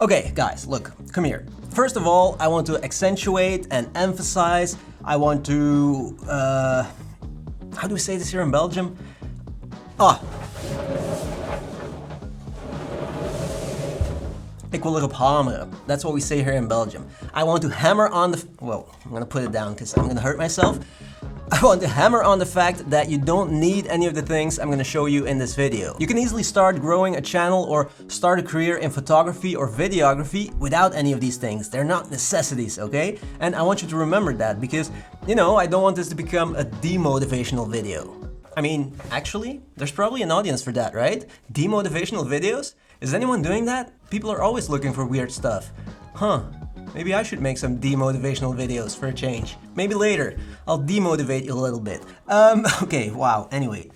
Okay, guys, look, come here. First of all, I want to accentuate and emphasize. I want to, how do we say this here in Belgium? Ik wil erop hameren. That's what we say here in Belgium. I want to hammer on the, well, I'm gonna put it down because I'm gonna hurt myself. I want to hammer on the fact that you don't need any of the things I'm gonna show you in this video. You can easily start growing a channel or start a career in photography or videography without any of these things. They're not necessities, okay? And I want you to remember that because, you know, I don't want this to become a demotivational video. I mean, actually, there's probably an audience for that, right? Demotivational videos? Is anyone doing that? People are always looking for weird stuff. Huh. Maybe I should make some demotivational videos for a change. Maybe later, I'll demotivate you a little bit. Okay, wow, anyway.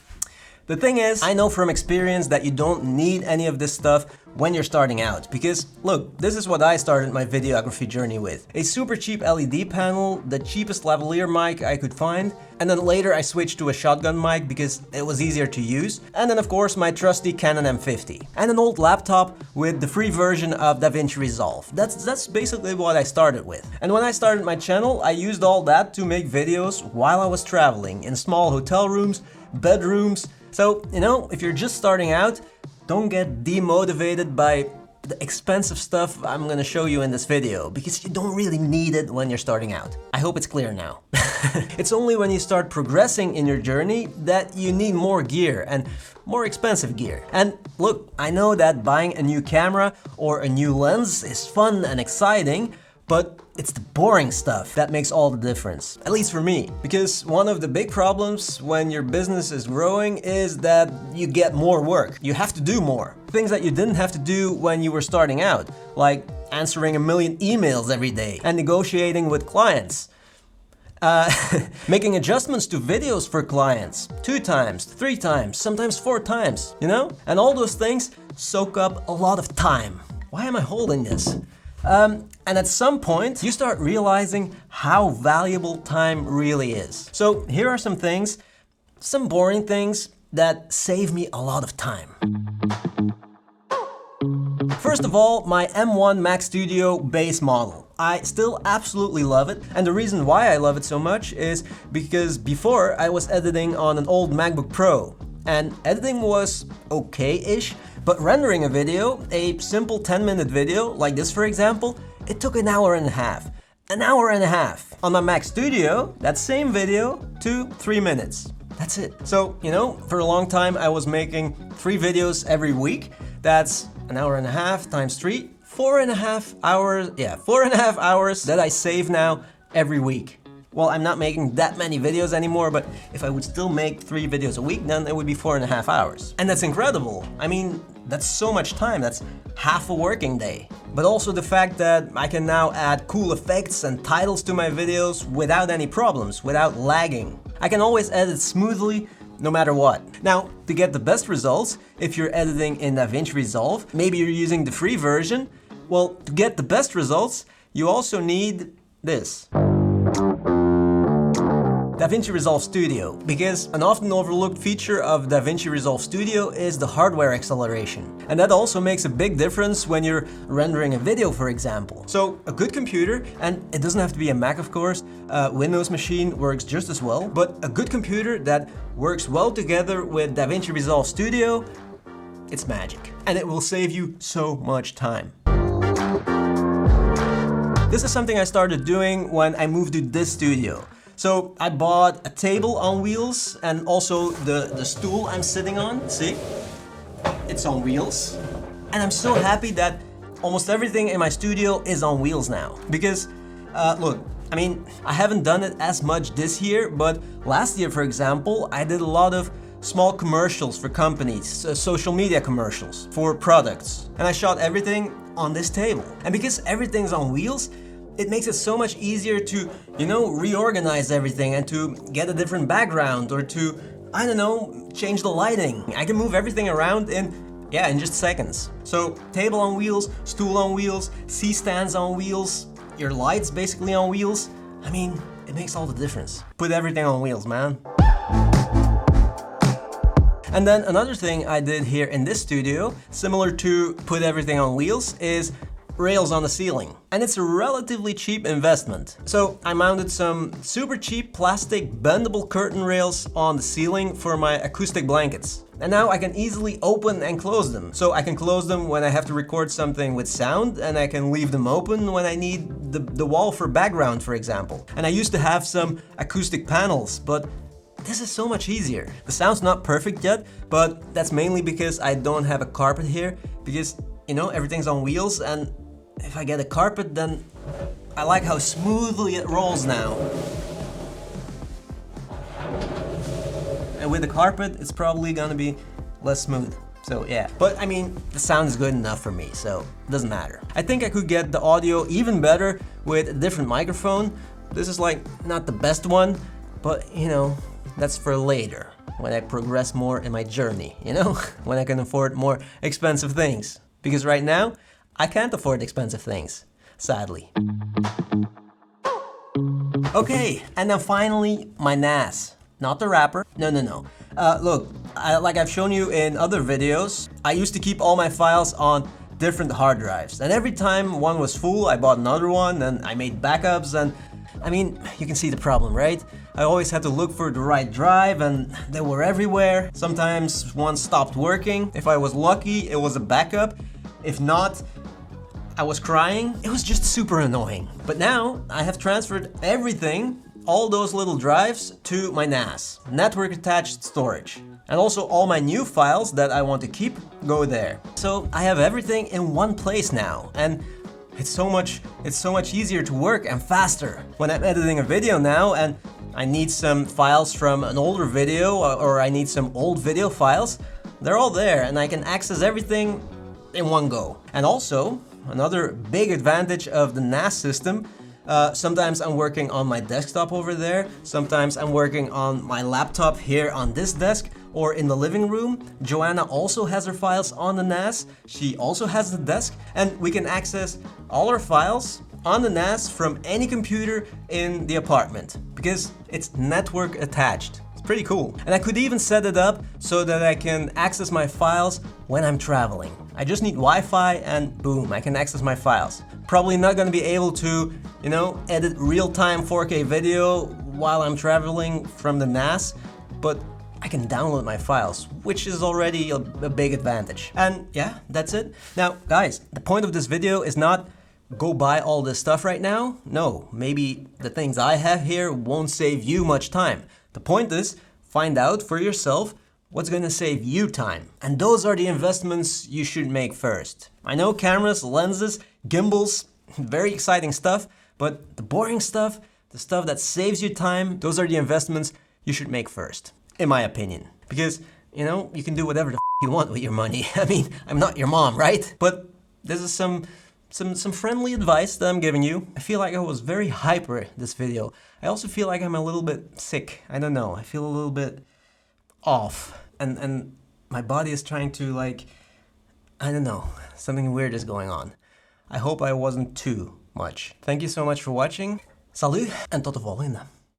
The thing is, I know from experience that you don't need any of this stuff when you're starting out. Because, look, this is what I started my videography journey with. A super cheap LED panel, the cheapest lavalier mic I could find, and then later I switched to a shotgun mic because it was easier to use, and then of course my trusty Canon M50, and an old laptop with the free version of DaVinci Resolve. That's basically what I started with. And when I started my channel, I used all that to make videos while I was traveling, in small hotel rooms, bedrooms. So, you know, if you're just starting out, don't get demotivated by the expensive stuff I'm gonna show you in this video, because you don't really need it when you're starting out. I hope it's clear now. It's only when you start progressing in your journey that you need more gear and more expensive gear. And look, I know that buying a new camera or a new lens is fun and exciting, but it's the boring stuff that makes all the difference, at least for me. Because one of the big problems when your business is growing is that you get more work. You have to do more. Things that you didn't have to do when you were starting out, like answering a million emails every day and negotiating with clients. Making adjustments to videos for clients 2 times, 3 times, sometimes 4 times, you know? And all those things soak up a lot of time. Why am I holding this? And at some point, you start realizing how valuable time really is. So here are some things, some boring things that save me a lot of time. First of all, my M1 Mac Studio base model. I still absolutely love it, and the reason why I love it so much is because before I was editing on an old MacBook Pro, and editing was okay-ish, but rendering a video, a simple 10-minute video, like this for example, it took an hour and a half. An hour and a half. On my Mac Studio, that same video, 2-3 minutes. That's it. So, you know, for a long time I was making 3 videos every week. That's an hour and a half times 3, 4.5 hours, 4.5 hours that I save now every week. Well, I'm not making that many videos anymore, but if I would still make 3 videos a week, then it would be 4.5 hours. And that's incredible. I mean, that's so much time. That's half a working day. But also the fact that I can now add cool effects and titles to my videos without any problems, without lagging. I can always edit smoothly, no matter what. Now, to get the best results, if you're editing in DaVinci Resolve, maybe you're using the free version, well, to get the best results, you also need this. DaVinci Resolve Studio, because an often overlooked feature of DaVinci Resolve Studio is the hardware acceleration. And that also makes a big difference when you're rendering a video, for example. So a good computer, and it doesn't have to be a Mac of course, Windows machine works just as well, but a good computer that works well together with DaVinci Resolve Studio, it's magic. And it will save you so much time. This is something I started doing when I moved to this studio. So I bought a table on wheels and also the stool I'm sitting on, see? It's on wheels. And I'm so happy that almost everything in my studio is on wheels now. Because, look, I mean, I haven't done it as much this year, but last year, for example, I did a lot of small commercials for companies, social media commercials for products. And I shot everything on this table. And because everything's on wheels, it makes it so much easier to, you know, reorganize everything and to get a different background or to, I don't know, change the lighting. I can move everything around in just seconds. So table on wheels, stool on wheels, C-stands on wheels, your lights basically on wheels. I mean, it makes all the difference. Put everything on wheels, man. And then another thing I did here in this studio, similar to put everything on wheels, is rails on the ceiling. And it's a relatively cheap investment. So I mounted some super cheap plastic bendable curtain rails on the ceiling for my acoustic blankets. And now I can easily open and close them. So I can close them when I have to record something with sound, and I can leave them open when I need the wall for background, for example. And I used to have some acoustic panels, but this is so much easier. The sound's not perfect yet, but that's mainly because I don't have a carpet here, because, you know, everything's on wheels, and if I get a carpet, then I like how smoothly it rolls now. And with the carpet, it's probably gonna be less smooth. So yeah, but I mean, the sound is good enough for me, so it doesn't matter. I think I could get the audio even better with a different microphone. This is like not the best one, but you know, that's for later, when I progress more in my journey, you know? When I can afford more expensive things. Because right now, I can't afford expensive things, sadly. Okay, and then finally, my NAS. Not the wrapper. No. Look, like I've shown you in other videos, I used to keep all my files on different hard drives. And every time one was full, I bought another one, and I made backups, and I mean, you can see the problem, right? I always had to look for the right drive, and they were everywhere. Sometimes one stopped working. If I was lucky, it was a backup. If not, I was crying. It was just super annoying. But now, I have transferred everything, all those little drives, to my NAS, network attached storage. And also all my new files that I want to keep go there. So I have everything in one place now, and it's so much easier to work and faster. When I'm editing a video now and I need some files from an older video, or I need some old video files, they're all there and I can access everything in one go. And also, another big advantage of the NAS system, sometimes I'm working on my desktop over there, sometimes I'm working on my laptop here on this desk, or in the living room. Joanna also has her files on the NAS, she also has the desk, and we can access all our files on the NAS from any computer in the apartment, because it's network attached. It's pretty cool. And I could even set it up so that I can access my files when I'm traveling. I just need Wi-Fi and boom, I can access my files. Probably not gonna be able to, you know, edit real-time 4K video while I'm traveling from the NAS, but I can download my files, which is already a big advantage. And yeah, that's it. Now, guys, the point of this video is not go buy all this stuff right now. No, maybe the things I have here won't save you much time. The point is, find out for yourself what's gonna save you time. And those are the investments you should make first. I know cameras, lenses, gimbals, very exciting stuff, but the boring stuff, the stuff that saves you time, those are the investments you should make first, in my opinion. Because, you know, you can do whatever the you want with your money. I mean, I'm not your mom, right? But this is some friendly advice that I'm giving you. I feel like I was very hyper this video. I also feel like I'm a little bit sick. I don't know, I feel a little bit off. And my body is trying to, like, I don't know, something weird is going on. I hope I wasn't too much. Thank you so much for watching. Salut en tot de volgende.